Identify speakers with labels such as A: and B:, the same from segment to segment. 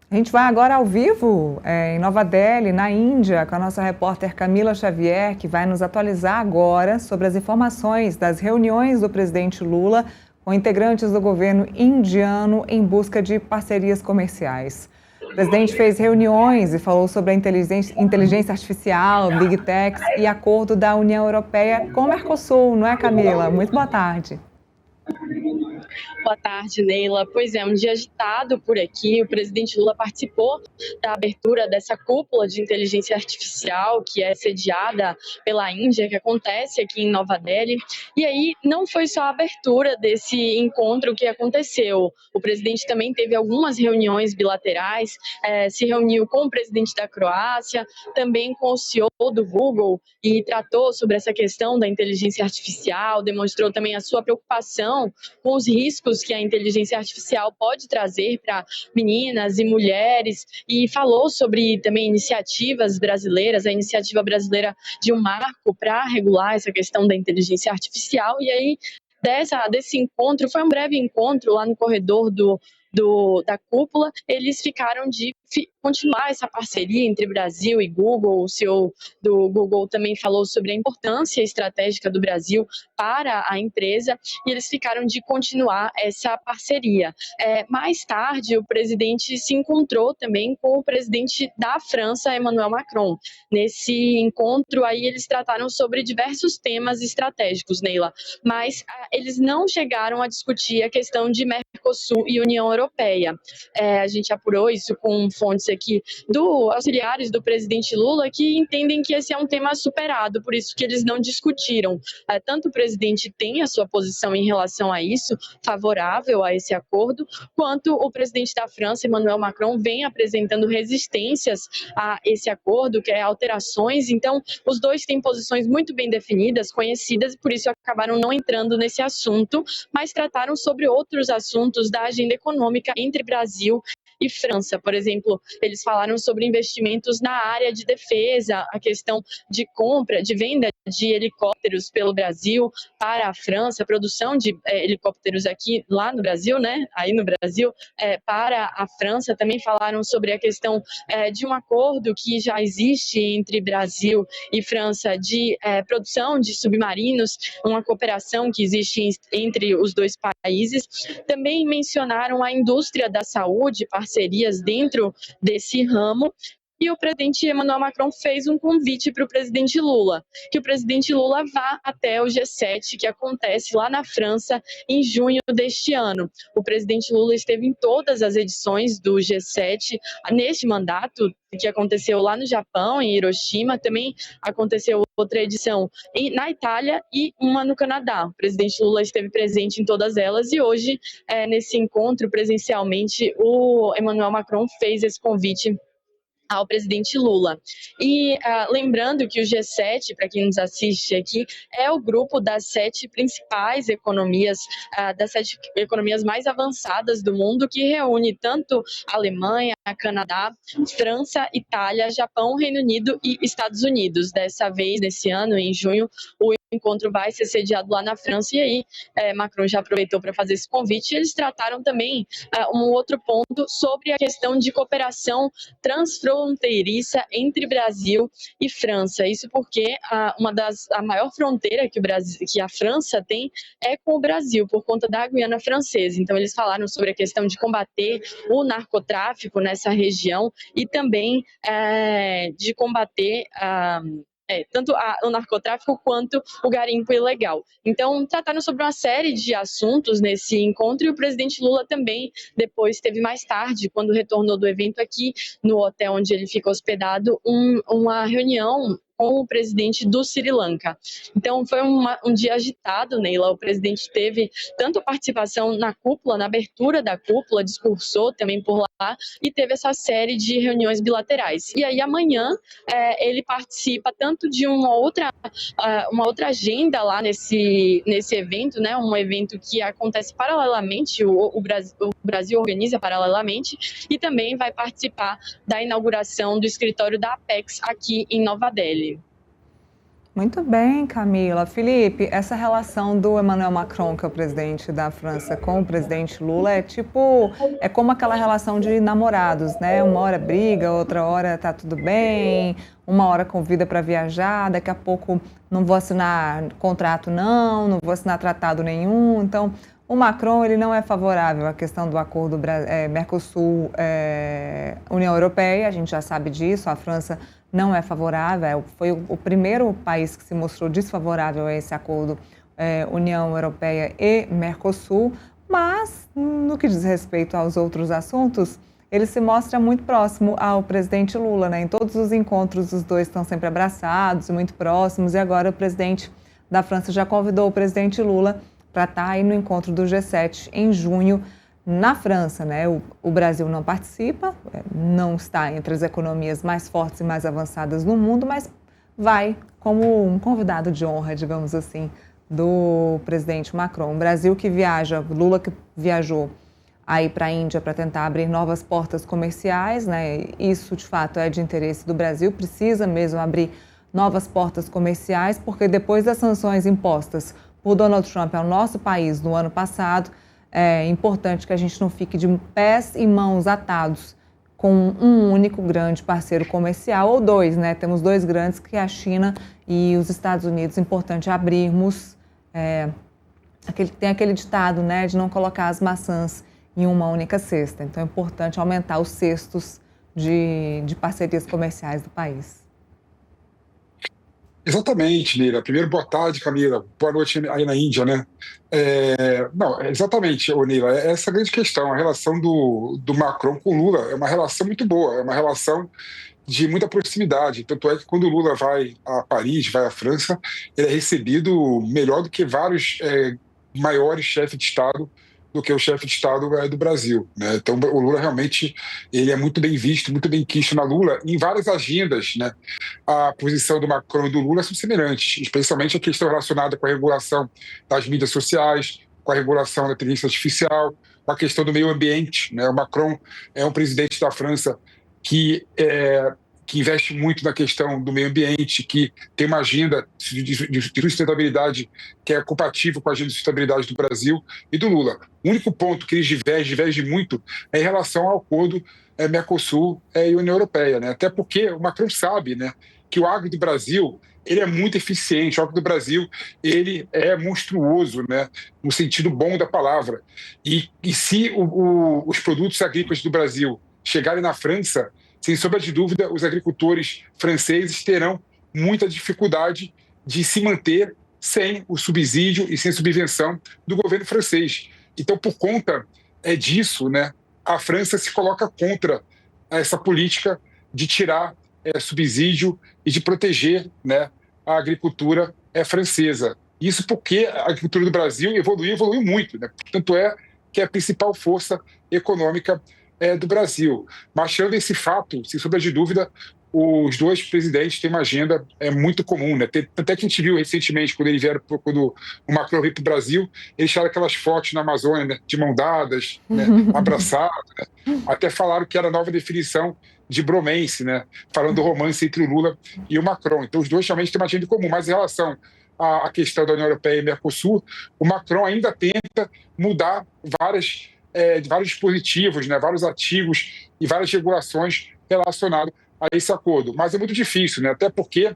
A: A gente vai agora ao vivo em Nova Delhi, na Índia, com a nossa repórter Camila Xavier, que vai nos atualizar agora sobre as informações das reuniões do presidente Lula com integrantes do governo indiano em busca de parcerias comerciais. O presidente fez reuniões e falou sobre a inteligência artificial, Big Techs e acordo da União Europeia com o Mercosul, não é, Camila? Muito boa tarde.
B: Boa tarde, Neila. Pois é, um dia agitado por aqui. O presidente Lula participou da abertura dessa cúpula de inteligência artificial que é sediada pela Índia, que acontece aqui em Nova Delhi. E aí não foi só a abertura desse encontro que aconteceu. O presidente também teve algumas reuniões bilaterais, se reuniu com o presidente da Croácia, também com o CEO do Google e tratou sobre essa questão da inteligência artificial, demonstrou também a sua preocupação com os riscos que a inteligência artificial pode trazer para meninas e mulheres e falou sobre também iniciativas brasileiras, a iniciativa brasileira de um marco para regular essa questão da inteligência artificial. E aí desse encontro, foi um breve encontro lá no corredor da cúpula, eles ficaram de continuar essa parceria entre Brasil e Google. O CEO do Google também falou sobre a importância estratégica do Brasil para a empresa e eles ficaram de continuar essa parceria. Mais tarde, o presidente se encontrou também com o presidente da França, Emmanuel Macron. Nesse encontro, aí eles trataram sobre diversos temas estratégicos, Neila, mas eles não chegaram a discutir a questão de Mercosul e União Europeia. A gente apurou isso com fontes aqui auxiliares do presidente Lula, que entendem que esse é um tema superado, por isso que eles não discutiram. Tanto o presidente tem a sua posição em relação a isso, favorável a esse acordo, quanto o presidente da França, Emmanuel Macron, vem apresentando resistências a esse acordo, que é alterações. Então, os dois têm posições muito bem definidas, conhecidas, e por isso acabaram não entrando nesse assunto, mas trataram sobre outros assuntos da agenda econômica entre Brasil e França. Por exemplo, eles falaram sobre investimentos na área de defesa, a questão de compra, de venda de helicópteros pelo Brasil para a França, produção de helicópteros lá no Brasil, né? Aí no Brasil, para a França. Também falaram sobre a questão de um acordo que já existe entre Brasil e França de produção de submarinos, uma cooperação que existe entre os dois países. Também mencionaram a indústria da saúde, parcerias dentro desse ramo. E o presidente Emmanuel Macron fez um convite para o presidente Lula, que o presidente Lula vá até o G7, que acontece lá na França em junho deste ano. O presidente Lula esteve em todas as edições do G7 neste mandato, que aconteceu lá no Japão, em Hiroshima. Também aconteceu outra edição na Itália e uma no Canadá. O presidente Lula esteve presente em todas elas e hoje, nesse encontro presencialmente, o Emmanuel Macron fez esse convite ao presidente Lula. E lembrando que o G7, para quem nos assiste aqui, é o grupo das 7 principais economias, das 7 economias mais avançadas do mundo, que reúne tanto Alemanha, Canadá, França, Itália, Japão, Reino Unido e Estados Unidos. Dessa vez, nesse ano, em junho, o encontro vai ser sediado lá na França, e aí Macron já aproveitou para fazer esse convite. Eles trataram também um outro ponto sobre a questão de cooperação transfronteiriça entre Brasil e França. Isso porque a maior fronteira que a França tem é com o Brasil, por conta da Guiana Francesa. Então, eles falaram sobre a questão de combater o narcotráfico nessa região e também de combater tanto o narcotráfico quanto o garimpo ilegal. Então, trataram sobre uma série de assuntos nesse encontro, e o presidente Lula também depois teve mais tarde, quando retornou do evento aqui no hotel onde ele fica hospedado, uma reunião com o presidente do Sri Lanka. Então, foi um dia agitado, Neila. O presidente teve tanto participação na cúpula, na abertura da cúpula, discursou também por lá, e teve essa série de reuniões bilaterais. E aí, amanhã, ele participa tanto de uma outra agenda lá nesse evento, né? Um evento que acontece paralelamente, o Brasil organiza paralelamente, e também vai participar da inauguração do escritório da Apex aqui em Nova Delhi.
A: Muito bem, Camila. Felipe, essa relação do Emmanuel Macron, que é o presidente da França, com o presidente Lula é como aquela relação de namorados, né? Uma hora briga, outra hora tá tudo bem, uma hora convida para viajar, daqui a pouco não vou assinar contrato não vou assinar tratado nenhum. Então, o Macron, ele não é favorável à questão do acordo Mercosul-União Europeia, a gente já sabe disso, a França não é favorável, foi o primeiro país que se mostrou desfavorável a esse acordo União Europeia e Mercosul, mas no que diz respeito aos outros assuntos, ele se mostra muito próximo ao presidente Lula, né? Em todos os encontros, os dois estão sempre abraçados, muito próximos, e agora o presidente da França já convidou o presidente Lula para estar aí no encontro do G7 em junho, na França, né? O Brasil não participa, não está entre as economias mais fortes e mais avançadas no mundo, mas vai como um convidado de honra, digamos assim, do presidente Macron. O Brasil que viaja, Lula que viajou aí para a Índia para tentar abrir novas portas comerciais, né? Isso, de fato, é de interesse do Brasil, precisa mesmo abrir novas portas comerciais, porque depois das sanções impostas por Donald Trump ao nosso país no ano passado, é importante que a gente não fique de pés e mãos atados com um único grande parceiro comercial, ou dois, né? Temos dois grandes, que é a China e os Estados Unidos. Importante abrirmos, tem aquele ditado, né, de não colocar as maçãs em uma única cesta. Então é importante aumentar os cestos de parcerias comerciais do país.
C: Exatamente, Neira. Primeiro, boa tarde, Camila. Boa noite aí na Índia, né? Não, exatamente, ô Neira, é essa a grande questão. A relação do Macron com o Lula é uma relação muito boa, é uma relação de muita proximidade. Tanto é que quando o Lula vai a Paris, vai à França, ele é recebido melhor do que vários maiores chefes de Estado do que o chefe de Estado do Brasil, né? Então, o Lula realmente ele é muito bem visto, muito bem quisto na Lula em várias agendas, né? A posição do Macron e do Lula são semelhantes, especialmente a questão relacionada com a regulação das mídias sociais, com a regulação da inteligência artificial, com a questão do meio ambiente, né? O Macron é um presidente da França que investe muito na questão do meio ambiente, que tem uma agenda de sustentabilidade que é compatível com a agenda de sustentabilidade do Brasil e do Lula. O único ponto que eles divergem muito é em relação ao acordo Mercosul e União Europeia, né? Até porque o Macron sabe, né, que o agro do Brasil ele é muito eficiente, o agro do Brasil ele é monstruoso, né, no sentido bom da palavra. E se os produtos agrícolas do Brasil chegarem na França, sem sombra de dúvida, os agricultores franceses terão muita dificuldade de se manter sem o subsídio e sem a subvenção do governo francês. Então, por conta disso, né, a França se coloca contra essa política de tirar subsídio e de proteger, né, a agricultura francesa. Isso porque a agricultura do Brasil evoluiu muito, né? Tanto é que é a principal força econômica do Brasil. Mas, tirando esse fato, sem sombra de dúvida, os dois presidentes têm uma agenda muito comum, né? Até que a gente viu recentemente, quando o Macron veio para o Brasil, eles tiraram aquelas fotos na Amazônia, né, de mão dadas, né, abraçados, né? Até falaram que era a nova definição de bromance, né? Falando do romance entre o Lula e o Macron. Então, os dois realmente têm uma agenda comum, mas em relação à questão da União Europeia e Mercosul, o Macron ainda tenta mudar vários dispositivos, né, vários artigos e várias regulações relacionadas a esse acordo. Mas é muito difícil, né, até porque,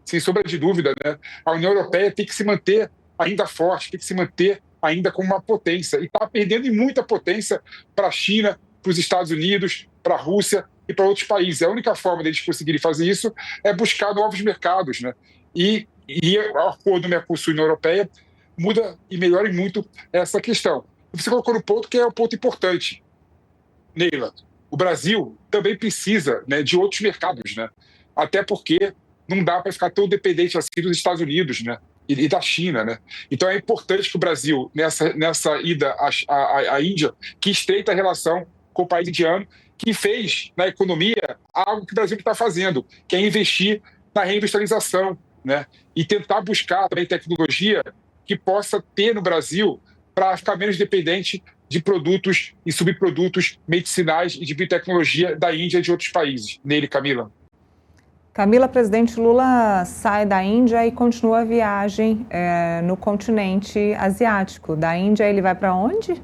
C: sem sombra de dúvida, né, a União Europeia tem que se manter ainda forte, tem que se manter ainda como uma potência. E está perdendo muita potência para a China, para os Estados Unidos, para a Rússia e para outros países. A única forma deles conseguirem fazer isso é buscar novos mercados, né? E o acordo do Mercosul e União Europeia muda e melhora muito essa questão. Você colocou no ponto que é um ponto importante, Neila. O Brasil também precisa, né, de outros mercados, né? Até porque não dá para ficar tão dependente assim dos Estados Unidos, né, e da China, né? Então é importante que o Brasil, nessa ida à Índia, que estreita a relação com o país indiano, que fez na economia algo que o Brasil está fazendo, que é investir na reindustrialização, né? E tentar buscar também tecnologia que possa ter no Brasil para ficar menos dependente de produtos e subprodutos medicinais e de biotecnologia da Índia e de outros países. Nele, Camila.
A: Camila, presidente Lula sai da Índia e continua a viagem no continente asiático. Da Índia ele vai para onde?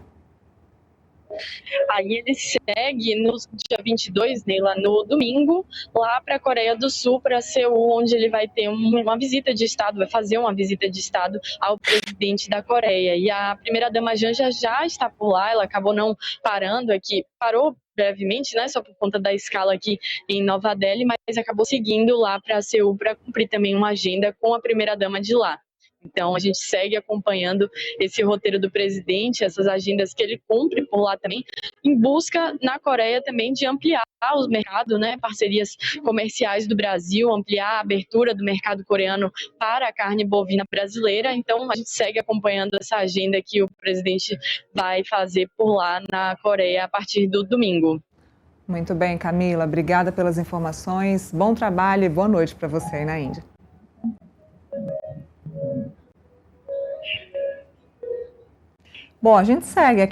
B: Aí ele segue no dia 22, Neila, no domingo, lá para a Coreia do Sul, para Seul, onde ele vai ter uma visita de Estado, vai fazer uma visita de Estado ao presidente da Coreia. E a primeira-dama Janja já está por lá, ela acabou não parando aqui, parou brevemente, né, só por conta da escala aqui em Nova Delhi, mas acabou seguindo lá para Seul para cumprir também uma agenda com a primeira-dama de lá. Então, a gente segue acompanhando esse roteiro do presidente, essas agendas que ele cumpre por lá também, em busca na Coreia também de ampliar os mercados, né, parcerias comerciais do Brasil, ampliar a abertura do mercado coreano para a carne bovina brasileira. Então, a gente segue acompanhando essa agenda que o presidente vai fazer por lá na Coreia a partir do domingo.
A: Muito bem, Camila. Obrigada pelas informações. Bom trabalho e boa noite para você aí na Índia. Bom, a gente segue aqui